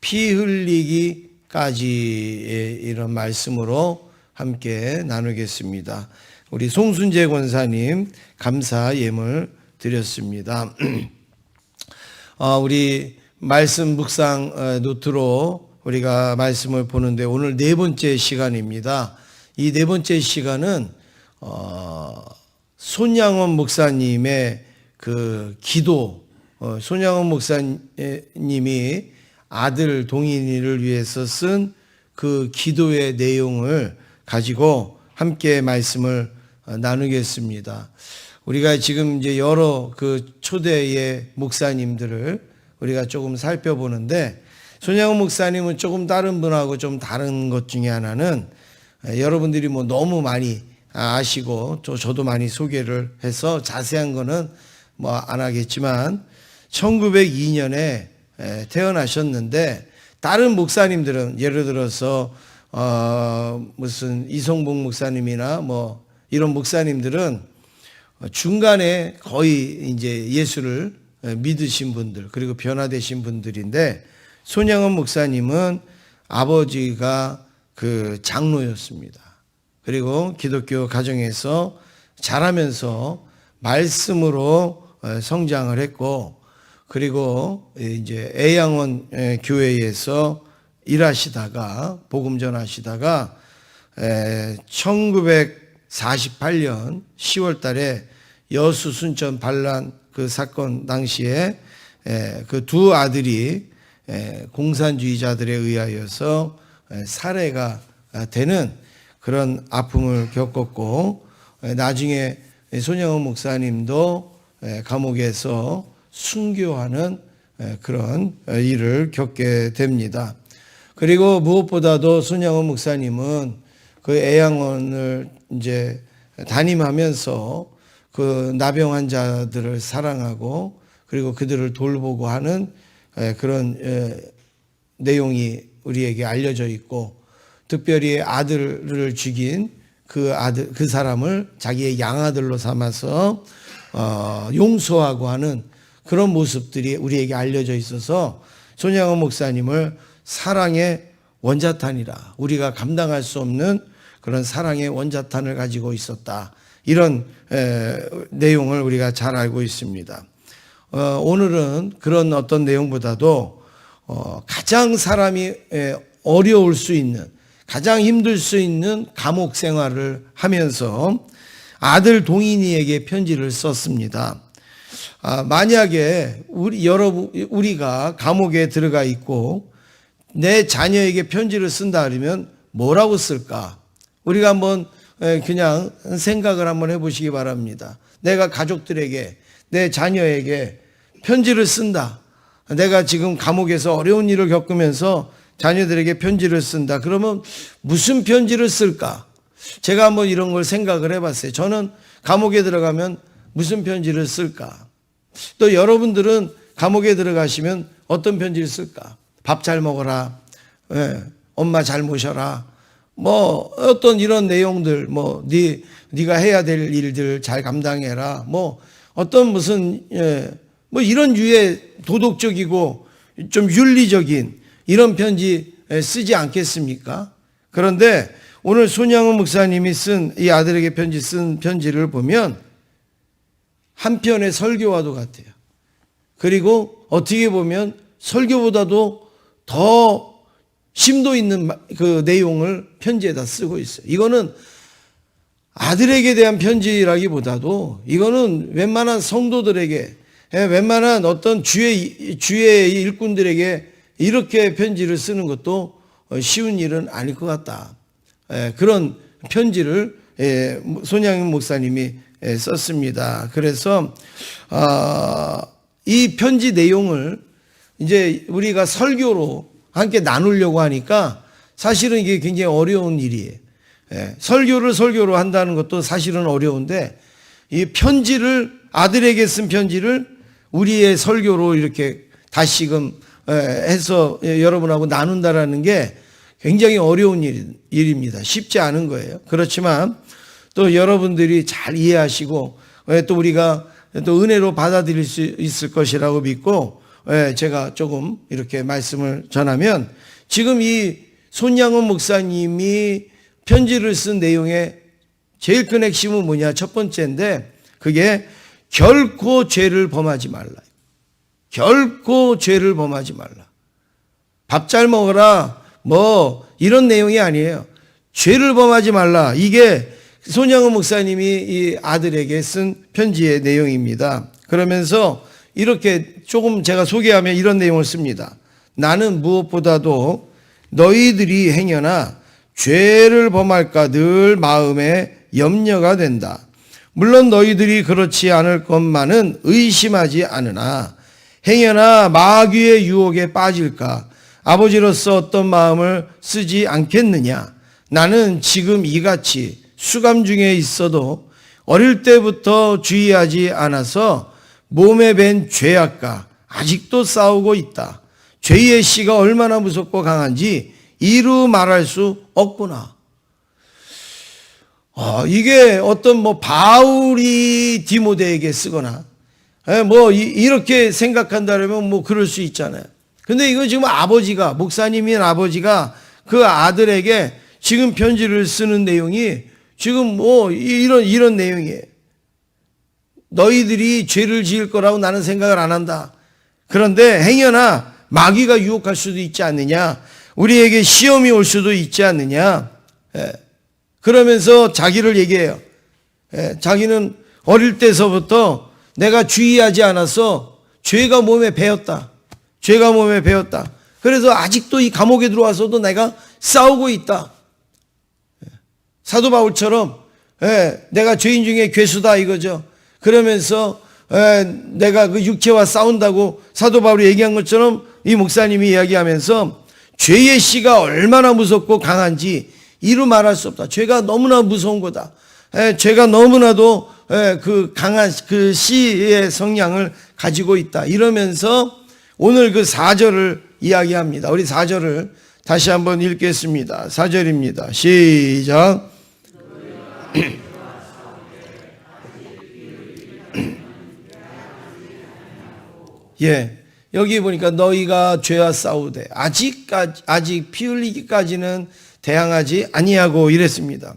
피 흘리기까지의 이런 말씀으로 함께 나누겠습니다. 우리 송순재 권사님 감사 예물 드렸습니다. 우리 말씀 묵상 노트로 우리가 말씀을 보는데 오늘 네 번째 시간입니다. 이 네 번째 시간은 손양원 목사님의 그 기도, 손양원 목사님이 아들 동인이를 위해서 쓴 그 기도의 내용을 가지고 함께 말씀을 나누겠습니다. 우리가 지금 이제 여러 그 초대의 목사님들을 우리가 조금 살펴보는데, 손양원 목사님은 조금 다른 분하고 좀 다른 것 중에 하나는, 여러분들이 뭐 너무 많이 아시고 저도 많이 소개를 해서 자세한 거는 뭐 안 하겠지만 1902년에 태어나셨는데, 다른 목사님들은 예를 들어서 무슨 이성복 목사님이나 뭐 이런 목사님들은 중간에 거의 이제 예수를 믿으신 분들, 그리고 변화되신 분들인데, 손양원 목사님은 아버지가 그 장로였습니다. 그리고 기독교 가정에서 자라면서 말씀으로 성장을 했고, 그리고 이제 애양원 교회에서 일하시다가 복음 전하시다가 1948년 10월 달에 여수 순천 반란 그 사건 당시에 그 두 아들이 공산주의자들에 의하여서 살해가 되는 그런 아픔을 겪었고, 나중에 손양원 목사님도 감옥에서 순교하는 그런 일을 겪게 됩니다. 그리고 무엇보다도 손양원 목사님은 그 애양원을 이제 담임하면서 그 나병 환자들을 사랑하고 그리고 그들을 돌보고 하는 그런 내용이 우리에게 알려져 있고, 특별히 아들을 죽인 그 사람을 자기의 양아들로 삼아서 용서하고 하는 그런 모습들이 우리에게 알려져 있어서, 손양원 목사님을 사랑의 원자탄이라, 우리가 감당할 수 없는 그런 사랑의 원자탄을 가지고 있었다, 이런 내용을 우리가 잘 알고 있습니다. 오늘은 그런 어떤 내용보다도 가장 사람이 어려울 수 있는, 가장 힘들 수 있는 감옥 생활을 하면서 아들 동인이에게 편지를 썼습니다. 만약에 우리가 감옥에 들어가 있고 내 자녀에게 편지를 쓴다 그러면 뭐라고 쓸까? 우리가 한번 그냥 생각을 한번 해보시기 바랍니다. 내가 가족들에게, 내 자녀에게 편지를 쓴다. 내가 지금 감옥에서 어려운 일을 겪으면서 자녀들에게 편지를 쓴다. 그러면 무슨 편지를 쓸까? 제가 한번 이런 걸 생각을 해봤어요. 저는 감옥에 들어가면 무슨 편지를 쓸까? 또 여러분들은 감옥에 들어가시면 어떤 편지를 쓸까? 밥 잘 먹어라. 엄마 잘 모셔라. 뭐 어떤 이런 내용들, 뭐 네가 해야 될 일들 잘 감당해라. 뭐 어떤 무슨 뭐 이런 유의 도덕적이고 좀 윤리적인 이런 편지 쓰지 않겠습니까? 그런데 오늘 손양원 목사님이 쓴 이 아들에게 쓴 편지를 보면 한편의 설교와도 같아요. 그리고 어떻게 보면 설교보다도 더 심도 있는 그 내용을 편지에다 쓰고 있어요. 이거는 아들에게 대한 편지라기보다도 이거는 웬만한 성도들에게, 웬만한 어떤 주의 일꾼들에게 이렇게 편지를 쓰는 것도 쉬운 일은 아닐 것 같다. 그런 편지를 손양원 목사님이 썼습니다. 그래서 이 편지 내용을 이제 우리가 설교로 함께 나누려고 하니까 사실은 이게 굉장히 어려운 일이에요. 설교를 설교로 한다는 것도 사실은 어려운데, 이 편지를, 아들에게 쓴 편지를 우리의 설교로 이렇게 다시금 해서 여러분하고 나눈다라는 게 굉장히 어려운 일입니다. 쉽지 않은 거예요. 그렇지만 또 여러분들이 잘 이해하시고 또 우리가 또 은혜로 받아들일 수 있을 것이라고 믿고 제가 조금 이렇게 말씀을 전하면, 지금 이 손양원 목사님이 편지를 쓴 내용의 제일 큰 핵심은 뭐냐? 첫 번째인데, 그게 결코 죄를 범하지 말라. 결코 죄를 범하지 말라. 밥 잘 먹어라, 뭐 이런 내용이 아니에요. 죄를 범하지 말라. 이게 손양원 목사님이 이 아들에게 쓴 편지의 내용입니다. 그러면서 이렇게 조금 제가 소개하면 이런 내용을 씁니다. 나는 무엇보다도 너희들이 행여나 죄를 범할까 늘 마음에 염려가 된다. 물론 너희들이 그렇지 않을 것만은 의심하지 않으나 행여나 마귀의 유혹에 빠질까 아버지로서 어떤 마음을 쓰지 않겠느냐. 나는 지금 이같이 수감 중에 있어도 어릴 때부터 주의하지 않아서 몸에 밴 죄악과 아직도 싸우고 있다. 죄의 씨가 얼마나 무섭고 강한지 이루 말할 수 없구나. 이게 어떤 뭐 바울이 디모데에게 쓰거나 뭐 이렇게 생각한다면 뭐 그럴 수 있잖아요. 근데 이거 지금 아버지가, 목사님인 아버지가 그 아들에게 지금 편지를 쓰는 내용이 지금 뭐 이런 내용이에요. 너희들이 죄를 지을 거라고 나는 생각을 안 한다. 그런데 행여나 마귀가 유혹할 수도 있지 않느냐. 우리에게 시험이 올 수도 있지 않느냐. 그러면서 자기를 얘기해요. 자기는 어릴 때서부터 내가 주의하지 않아서 죄가 몸에 배었다. 죄가 몸에 배었다. 그래서 아직도 이 감옥에 들어와서도 내가 싸우고 있다. 사도 바울처럼 내가 죄인 중에 괴수다 이거죠. 그러면서 내가 그 육체와 싸운다고 사도 바울이 얘기한 것처럼 이 목사님이 이야기하면서 죄의 씨가 얼마나 무섭고 강한지 이루 말할 수 없다. 죄가 너무나 무서운 거다. 죄가 너무나도 그 강한 그 씨의 성향을 가지고 있다. 이러면서 오늘 그 4절을 이야기합니다. 우리 4절을 다시 한번 읽겠습니다. 4절입니다. 시작. 여기 보니까 너희가 죄와 싸우되 아직 피 흘리기까지는 대항하지 아니하고 이랬습니다.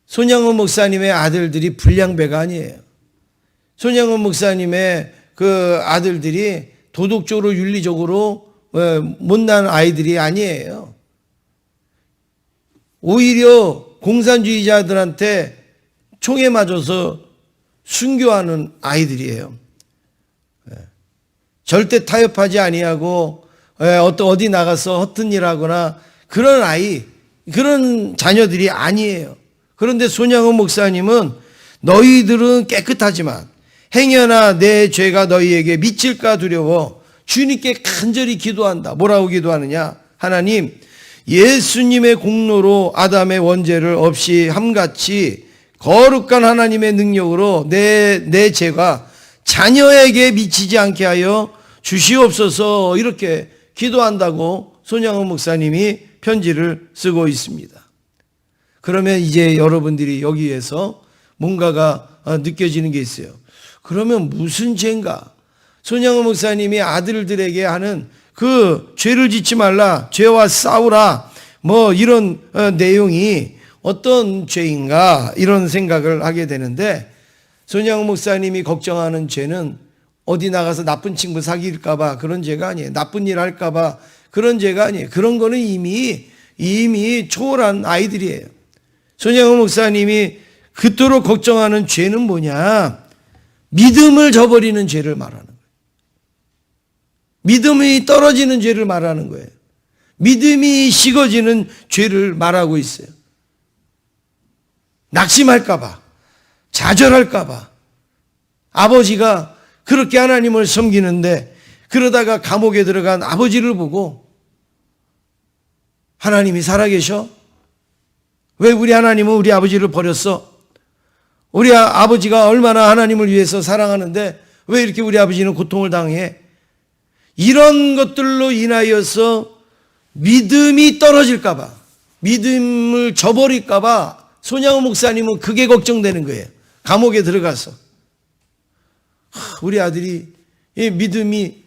손양원 목사님의 아들들이 불량배가 아니에요. 손양원 목사님의 그 아들들이 도덕적으로 윤리적으로 못난 아이들이 아니에요. 오히려 공산주의자들한테 총에 맞아서 순교하는 아이들이에요. 절대 타협하지 아니하고 어디 나가서 허튼 일 하거나 그런 그런 자녀들이 아니에요. 그런데 손양원 목사님은 너희들은 깨끗하지만 행여나 내 죄가 너희에게 미칠까 두려워 주님께 간절히 기도한다. 뭐라고 기도하느냐? 하나님, 예수님의 공로로 아담의 원죄를 없이 함같이 거룩한 하나님의 능력으로 내 죄가 자녀에게 미치지 않게 하여 주시옵소서. 이렇게 기도한다고 손양원 목사님이 편지를 쓰고 있습니다. 그러면 이제 여러분들이 여기에서 뭔가가 느껴지는 게 있어요. 그러면 무슨 죄인가? 손양원 목사님이 아들들에게 하는 그 죄를 짓지 말라, 죄와 싸우라, 뭐 이런 내용이 어떤 죄인가 이런 생각을 하게 되는데, 손양원 목사님이 걱정하는 죄는 어디 나가서 나쁜 친구 사귈까봐 그런 죄가 아니에요. 나쁜 일 할까봐 그런 죄가 아니에요. 그런 거는 이미 초월한 아이들이에요. 손양원 목사님이 그토록 걱정하는 죄는 뭐냐? 믿음을 저버리는 죄를 말하는 거예요. 믿음이 떨어지는 죄를 말하는 거예요. 믿음이 식어지는 죄를 말하고 있어요. 낙심할까봐, 좌절할까봐, 아버지가 그렇게 하나님을 섬기는데 그러다가 감옥에 들어간 아버지를 보고 하나님이 살아계셔? 왜 우리 하나님은 우리 아버지를 버렸어? 우리 아버지가 얼마나 하나님을 위해서 사랑하는데 왜 이렇게 우리 아버지는 고통을 당해? 이런 것들로 인하여서 믿음이 떨어질까봐, 믿음을 저버릴까봐 손양원 목사님은 그게 걱정되는 거예요. 감옥에 들어가서 우리 아들이 이 믿음이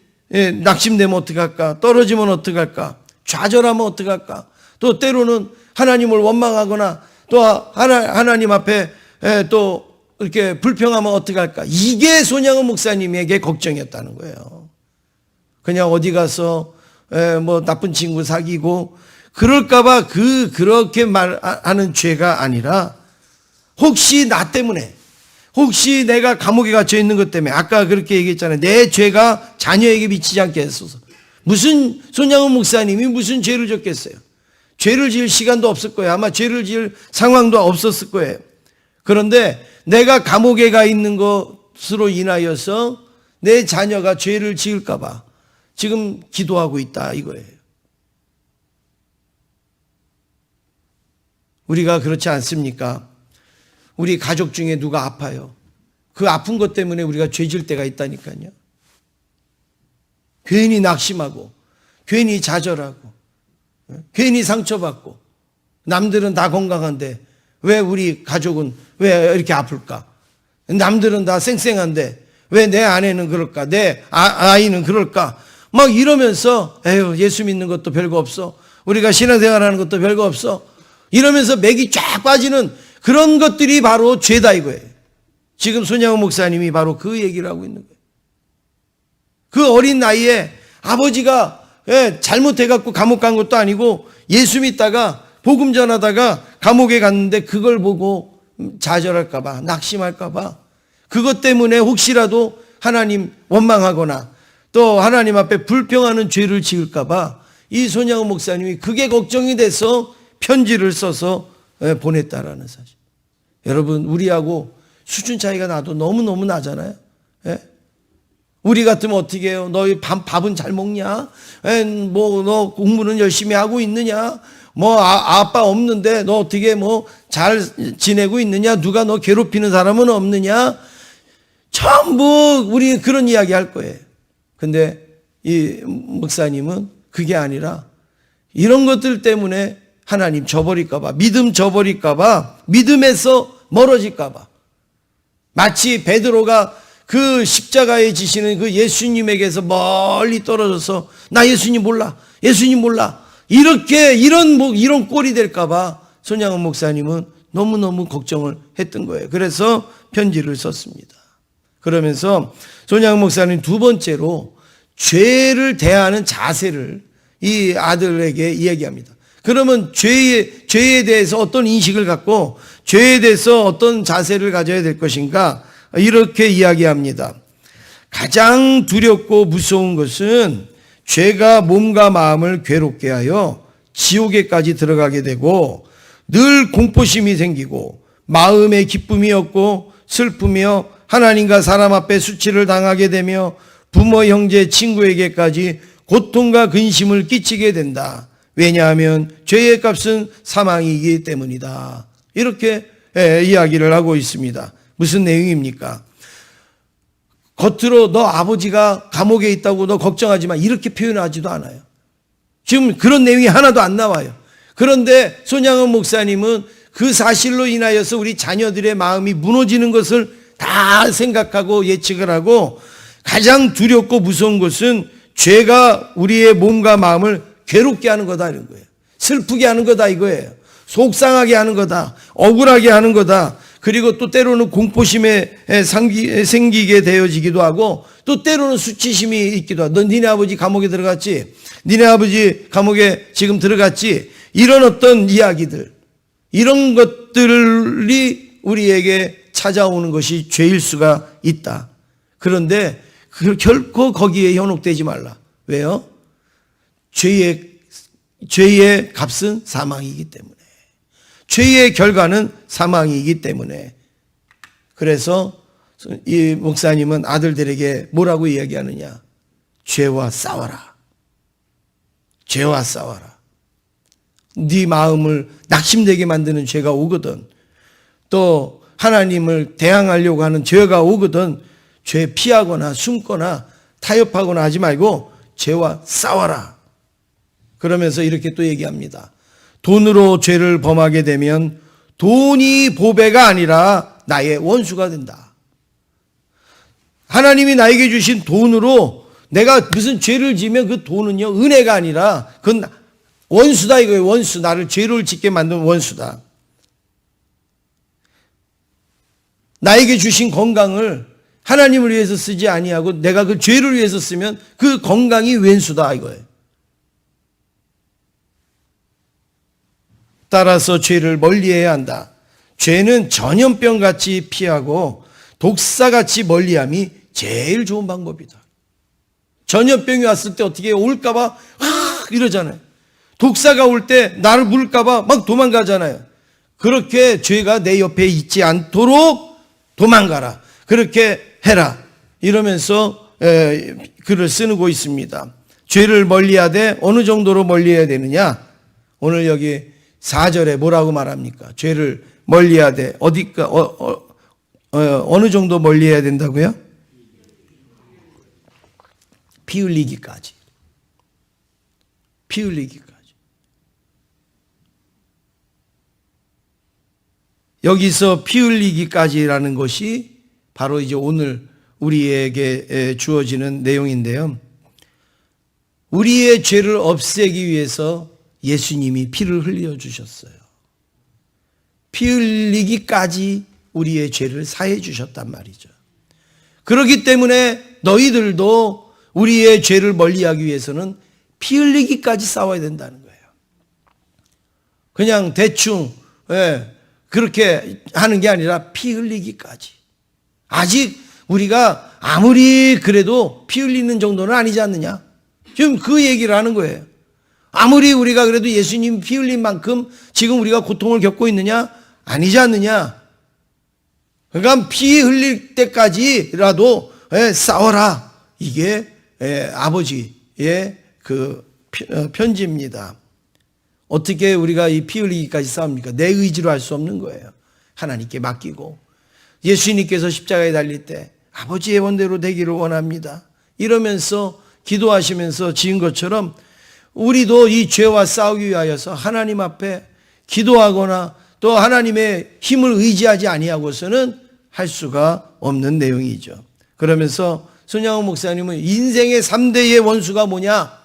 낙심되면 어떡할까? 떨어지면 어떡할까? 좌절하면 어떡할까? 또 때로는 하나님을 원망하거나 또 하나님 앞에 또 이렇게 불평하면 어떡할까? 이게 손양원 목사님에게 걱정이었다는 거예요. 그냥 어디 가서 뭐 나쁜 친구 사귀고 그럴까봐 그렇게 말하는 죄가 아니라 혹시 나 때문에 혹시 내가 감옥에 갇혀 있는 것 때문에 아까 그렇게 얘기했잖아요. 내 죄가 자녀에게 미치지 않게 했어서. 무슨 손양원 목사님이 무슨 죄를 졌겠어요. 죄를 지을 시간도 없을 거예요. 아마 죄를 지을 상황도 없었을 거예요. 그런데 내가 감옥에 가 있는 것으로 인하여서 내 자녀가 죄를 지을까 봐 지금 기도하고 있다 이거예요. 우리가 그렇지 않습니까? 우리 가족 중에 누가 아파요. 그 아픈 것 때문에 우리가 죄질 때가 있다니까요. 괜히 낙심하고 괜히 좌절하고 괜히 상처받고 남들은 다 건강한데 왜 우리 가족은 왜 이렇게 아플까? 남들은 다 쌩쌩한데 왜 내 아내는 그럴까? 내 아이는 그럴까? 막 이러면서 에휴 예수 믿는 것도 별거 없어. 우리가 신앙생활하는 것도 별거 없어. 이러면서 맥이 쫙 빠지는 그런 것들이 바로 죄다 이거예요. 지금 손양원 목사님이 바로 그 얘기를 하고 있는 거예요. 그 어린 나이에 아버지가 잘못해갖고 감옥 간 것도 아니고 예수 믿다가 복음 전하다가 감옥에 갔는데 그걸 보고 좌절할까봐 낙심할까봐 그것 때문에 혹시라도 하나님 원망하거나 또 하나님 앞에 불평하는 죄를 지을까봐 이 손양원 목사님이 그게 걱정이 돼서 편지를 써서 보냈다라는 사실. 여러분 우리하고 수준 차이가 나도 너무너무 나잖아요. 우리 같으면 어떻게 해요? 너희 밥은 잘 먹냐? 뭐 너 공부는 열심히 하고 있느냐? 뭐 아빠 없는데 너 어떻게 뭐 잘 지내고 있느냐? 누가 너 괴롭히는 사람은 없느냐? 전부 우리 그런 이야기 할 거예요. 근데 이 목사님은 그게 아니라 이런 것들 때문에 하나님 저버릴까봐, 믿음 저버릴까봐, 믿음에서 멀어질까봐. 마치 베드로가 그 십자가에 지시는 그 예수님에게서 멀리 떨어져서 나 예수님 몰라, 예수님 몰라. 이런 꼴이 될까봐 손양원 목사님은 너무너무 걱정을 했던 거예요. 그래서 편지를 썼습니다. 그러면서 손양원 목사님 두 번째로 죄를 대하는 자세를 이 아들에게 이야기합니다. 그러면 죄에 대해서 어떤 인식을 갖고 죄에 대해서 어떤 자세를 가져야 될 것인가 이렇게 이야기합니다. 가장 두렵고 무서운 것은 죄가 몸과 마음을 괴롭게 하여 지옥에까지 들어가게 되고 늘 공포심이 생기고 마음에 기쁨이 없고 슬프며 하나님과 사람 앞에 수치를 당하게 되며 부모, 형제, 친구에게까지 고통과 근심을 끼치게 된다. 왜냐하면 죄의 값은 사망이기 때문이다. 이렇게 이야기를 하고 있습니다. 무슨 내용입니까? 겉으로 너 아버지가 감옥에 있다고 너 걱정하지 마 이렇게 표현하지도 않아요. 지금 그런 내용이 하나도 안 나와요. 그런데 손양원 목사님은 그 사실로 인하여서 우리 자녀들의 마음이 무너지는 것을 다 생각하고 예측을 하고 가장 두렵고 무서운 것은 죄가 우리의 몸과 마음을 괴롭게 하는 거다 이런 거예요. 슬프게 하는 거다 이거예요. 속상하게 하는 거다. 억울하게 하는 거다. 그리고 또 때로는 공포심에 생기게 되어지기도 하고 또 때로는 수치심이 있기도 하고 너 니네 아버지 감옥에 들어갔지? 니네 아버지 감옥에 지금 들어갔지? 이런 어떤 이야기들 이런 것들이 우리에게 찾아오는 것이 죄일 수가 있다. 그런데 결코 거기에 현혹되지 말라. 왜요? 죄의 값은 사망이기 때문에. 죄의 결과는 사망이기 때문에. 그래서 이 목사님은 아들들에게 뭐라고 이야기하느냐? 죄와 싸워라. 죄와 싸워라. 네 마음을 낙심되게 만드는 죄가 오거든. 또 하나님을 대항하려고 하는 죄가 오거든. 죄 피하거나 숨거나 타협하거나 하지 말고 죄와 싸워라. 그러면서 이렇게 또 얘기합니다. 돈으로 죄를 범하게 되면 돈이 보배가 아니라 나의 원수가 된다. 하나님이 나에게 주신 돈으로 내가 무슨 죄를 지면 그 돈은요, 은혜가 아니라 그건 원수다 이거예요. 원수. 나를 죄를 짓게 만든 원수다. 나에게 주신 건강을 하나님을 위해서 쓰지 아니하고 내가 그 죄를 위해서 쓰면 그 건강이 왼수다 이거예요. 따라서 죄를 멀리해야 한다. 죄는 전염병같이 피하고 독사같이 멀리함이 제일 좋은 방법이다. 전염병이 왔을 때 어떻게 올까 봐 이러잖아요. 독사가 올 때 나를 물까 봐 막 도망가잖아요. 그렇게 죄가 내 옆에 있지 않도록 도망가라. 그렇게 해라. 이러면서 글을 쓰고 있습니다. 죄를 멀리하되 어느 정도로 멀리해야 되느냐? 오늘 여기 4절에 뭐라고 말합니까? 죄를 멀리하되 어느 정도 멀리해야 된다고요? 피 흘리기까지. 피 흘리기까지. 여기서 피 흘리기까지라는 것이 바로 이제 오늘 우리에게 주어지는 내용인데요. 우리의 죄를 없애기 위해서 예수님이 피를 흘려 주셨어요. 피 흘리기까지 우리의 죄를 사해 주셨단 말이죠. 그렇기 때문에 너희들도 우리의 죄를 멀리하기 위해서는 피 흘리기까지 싸워야 된다는 거예요. 그냥 대충 그렇게 하는 게 아니라 피 흘리기까지. 아직 우리가 아무리 그래도 피 흘리는 정도는 아니지 않느냐. 지금 그 얘기를 하는 거예요. 아무리 우리가 그래도 예수님 피 흘린 만큼 지금 우리가 고통을 겪고 있느냐? 아니지 않느냐. 그러니까 피 흘릴 때까지라도 싸워라. 이게 아버지의 그 편지입니다. 어떻게 우리가 이 피 흘리기까지 싸웁니까? 내 의지로 할 수 없는 거예요. 하나님께 맡기고. 예수님께서 십자가에 달릴 때 아버지의 원대로 되기를 원합니다. 이러면서 기도하시면서 지은 것처럼 우리도 이 죄와 싸우기 위하여서 하나님 앞에 기도하거나 또 하나님의 힘을 의지하지 아니하고서는 할 수가 없는 내용이죠. 그러면서 손양호 목사님은 인생의 3대의 원수가 뭐냐?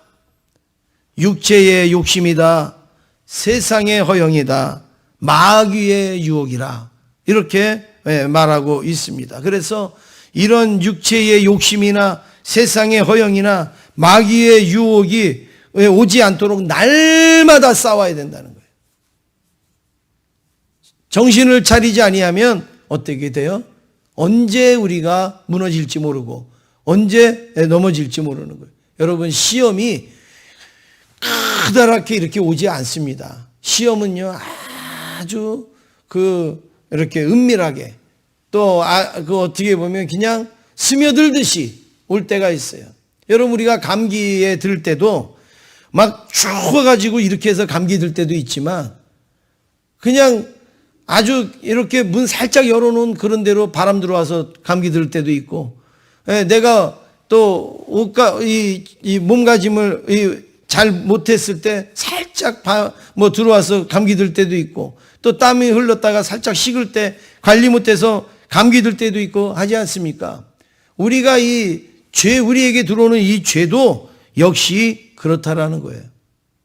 육체의 욕심이다. 세상의 허영이다. 마귀의 유혹이라. 이렇게 말하고 있습니다. 그래서 이런 육체의 욕심이나 세상의 허영이나 마귀의 유혹이 오지 않도록 날마다 싸워야 된다는 거예요. 정신을 차리지 아니하면 어떻게 돼요? 언제 우리가 무너질지 모르고 언제 넘어질지 모르는 거예요. 여러분, 시험이 크다랗게 이렇게 오지 않습니다. 시험은요, 아주 이렇게 은밀하게 또 어떻게 보면 그냥 스며들듯이 올 때가 있어요. 여러분, 우리가 감기에 들 때도 막 추워가지고 이렇게 해서 감기 들 때도 있지만 그냥 아주 이렇게 문 살짝 열어놓은 그런 데로 바람 들어와서 감기 들 때도 있고, 내가 또 이 몸가짐을 잘 못했을 때 살짝 들어와서 감기 들 때도 있고, 또 땀이 흘렀다가 살짝 식을 때 관리 못해서 감기 들 때도 있고 하지 않습니까? 우리가 우리에게 들어오는 이 죄도 역시 그렇다라는 거예요.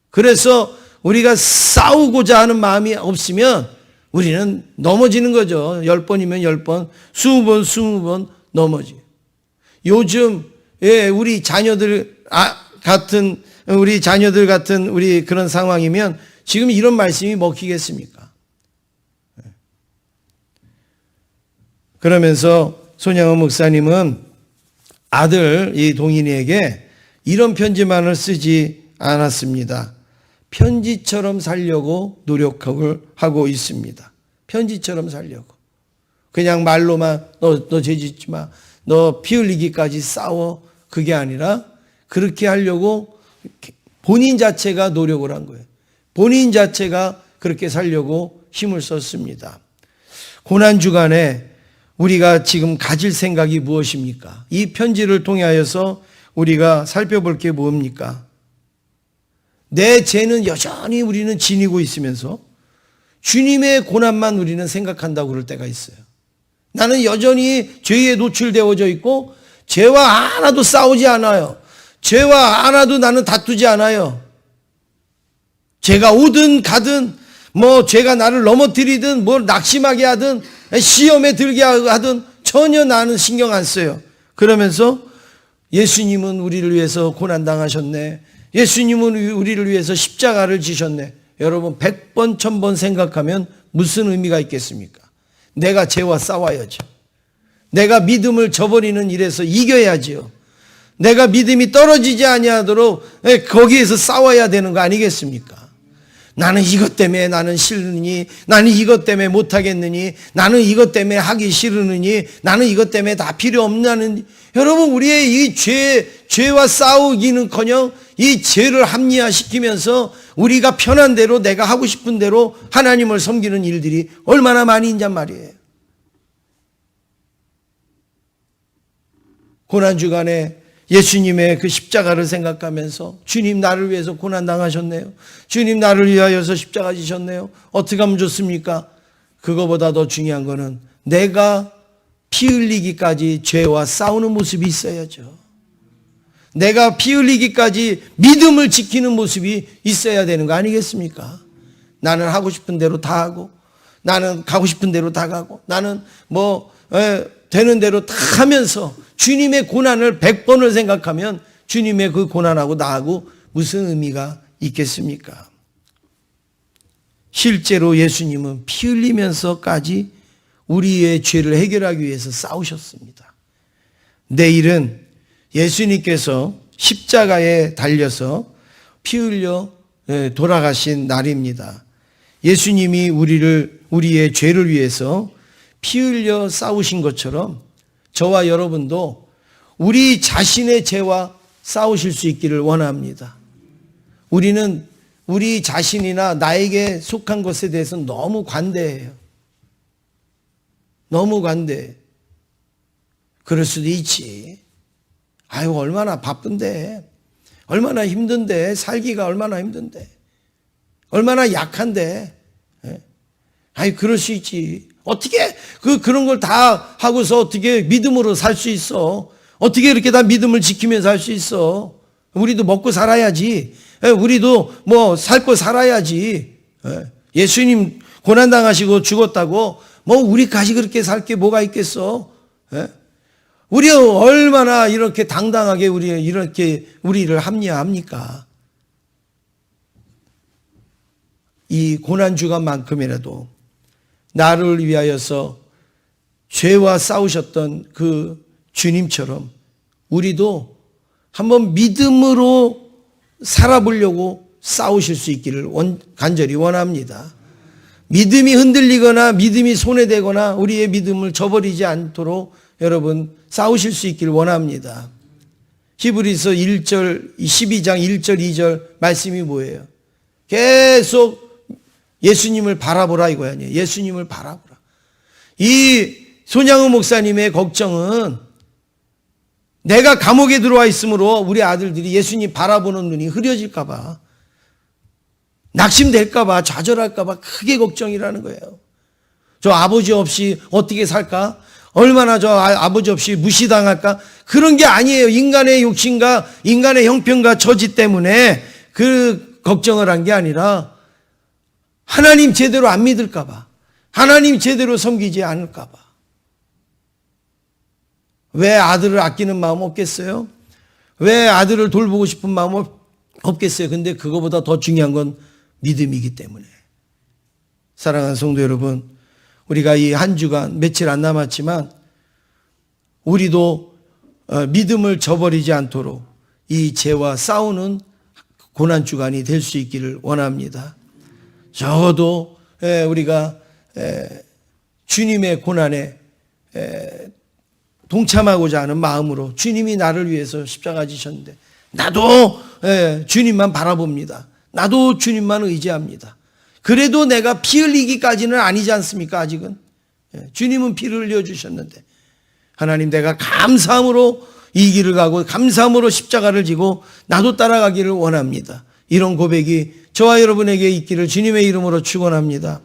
그래서 우리가 싸우고자 하는 마음이 없으면 우리는 넘어지는 거죠. 10번이면 10번, 20번, 20번 넘어지. 요즘 우리 자녀들 같은 우리 그런 상황이면 지금 이런 말씀이 먹히겠습니까? 그러면서 손양호 목사님은 아들 이 동인이에게 이런 편지만을 쓰지 않았습니다. 편지처럼 살려고 노력을 하고 있습니다. 편지처럼 살려고. 그냥 말로만 너 죄 짓지 마. 너 피 흘리기까지 싸워. 그게 아니라 그렇게 하려고 본인 자체가 노력을 한 거예요. 본인 자체가 그렇게 살려고 힘을 썼습니다. 고난주간에 우리가 지금 가질 생각이 무엇입니까? 이 편지를 통하여서 우리가 살펴볼 게 뭡니까? 내 죄는 여전히 우리는 지니고 있으면서 주님의 고난만 우리는 생각한다고 그럴 때가 있어요. 나는 여전히 죄에 노출되어져 있고 죄와 하나도 싸우지 않아요. 죄와 하나도 나는 다투지 않아요. 죄가 오든 가든 죄가 나를 넘어뜨리든 낙심하게 하든 시험에 들게 하든 전혀 나는 신경 안 써요. 그러면서 예수님은 우리를 위해서 고난당하셨네. 예수님은 우리를 위해서 십자가를 지셨네. 여러분 100번 1000번 생각하면 무슨 의미가 있겠습니까? 내가 죄와 싸워야죠. 내가 믿음을 저버리는 일에서 이겨야지요. 내가 믿음이 떨어지지 아니하도록 거기에서 싸워야 되는 거 아니겠습니까? 나는 이것 때문에 나는 싫으니, 나는 이것 때문에 못하겠느니, 나는 이것 때문에 하기 싫으느니, 나는 이것 때문에 다 필요 없나는. 여러분, 우리의 이 죄와 싸우기는커녕 이 죄를 합리화시키면서 우리가 편한 대로 내가 하고 싶은 대로 하나님을 섬기는 일들이 얼마나 많이 있냔 말이에요. 고난주간에 예수님의 그 십자가를 생각하면서 주님 나를 위해서 고난당하셨네요. 주님 나를 위하여서 십자가 지셨네요. 어떻게 하면 좋습니까? 그거보다 더 중요한 거는 내가 피 흘리기까지 죄와 싸우는 모습이 있어야죠. 내가 피 흘리기까지 믿음을 지키는 모습이 있어야 되는 거 아니겠습니까? 나는 하고 싶은 대로 다 하고, 나는 가고 싶은 대로 다 가고, 나는 되는 대로 다 하면서 주님의 고난을 100번을 생각하면 주님의 그 고난하고 나하고 무슨 의미가 있겠습니까? 실제로 예수님은 피 흘리면서까지 우리의 죄를 해결하기 위해서 싸우셨습니다. 내일은 예수님께서 십자가에 달려서 피 흘려 돌아가신 날입니다. 예수님이 우리의 죄를 위해서 피 흘려 싸우신 것처럼 저와 여러분도 우리 자신의 죄와 싸우실 수 있기를 원합니다. 우리는 우리 자신이나 나에게 속한 것에 대해서 너무 관대해요. 너무 관대해. 그럴 수도 있지. 아유, 얼마나 바쁜데, 얼마나 힘든데, 살기가 얼마나 힘든데, 얼마나 약한데. 아유, 그럴 수 있지. 어떻게 그런 걸 다 하고서 어떻게 믿음으로 살 수 있어? 어떻게 이렇게 다 믿음을 지키면서 살 수 있어? 우리도 먹고 살아야지. 우리도 살 거 살아야지. 예수님 고난당하시고 죽었다고 우리까지 그렇게 살 게 뭐가 있겠어? 우리 얼마나 이렇게 당당하게 우리를 합리화합니까? 이 고난주간만큼이라도 나를 위하여서 죄와 싸우셨던 그 주님처럼 우리도 한번 믿음으로 살아보려고 싸우실 수 있기를 간절히 원합니다. 믿음이 흔들리거나 믿음이 손해되거나 우리의 믿음을 저버리지 않도록 여러분 싸우실 수 있기를 원합니다. 히브리서 1절, 12장 1절, 2절 말씀이 뭐예요? 계속 예수님을 바라보라 이거 아니에요. 예수님을 바라보라. 이 손양은 목사님의 걱정은 내가 감옥에 들어와 있으므로 우리 아들들이 예수님 바라보는 눈이 흐려질까 봐, 낙심될까 봐, 좌절할까 봐 크게 걱정이라는 거예요. 저 아버지 없이 어떻게 살까? 얼마나 저 아버지 없이 무시당할까? 그런 게 아니에요. 인간의 욕심과 인간의 형편과 처지 때문에 그 걱정을 한 게 아니라 하나님 제대로 안 믿을까 봐, 하나님 제대로 섬기지 않을까 봐. 왜 아들을 아끼는 마음 없겠어요? 왜 아들을 돌보고 싶은 마음 없겠어요? 근데 그거보다 더 중요한 건 믿음이기 때문에. 사랑하는 성도 여러분, 우리가 이 한 주간 며칠 안 남았지만 우리도 믿음을 저버리지 않도록 이 죄와 싸우는 고난주간이 될 수 있기를 원합니다. 적어도 우리가 주님의 고난에 동참하고자 하는 마음으로 주님이 나를 위해서 십자가 지셨는데 나도 주님만 바라봅니다. 나도 주님만 의지합니다. 그래도 내가 피 흘리기까지는 아니지 않습니까? 아직은. 주님은 피를 흘려주셨는데 하나님, 내가 감사함으로 이 길을 가고 감사함으로 십자가를 지고 나도 따라가기를 원합니다. 이런 고백이 저와 여러분에게 있기를 주님의 이름으로 축원합니다.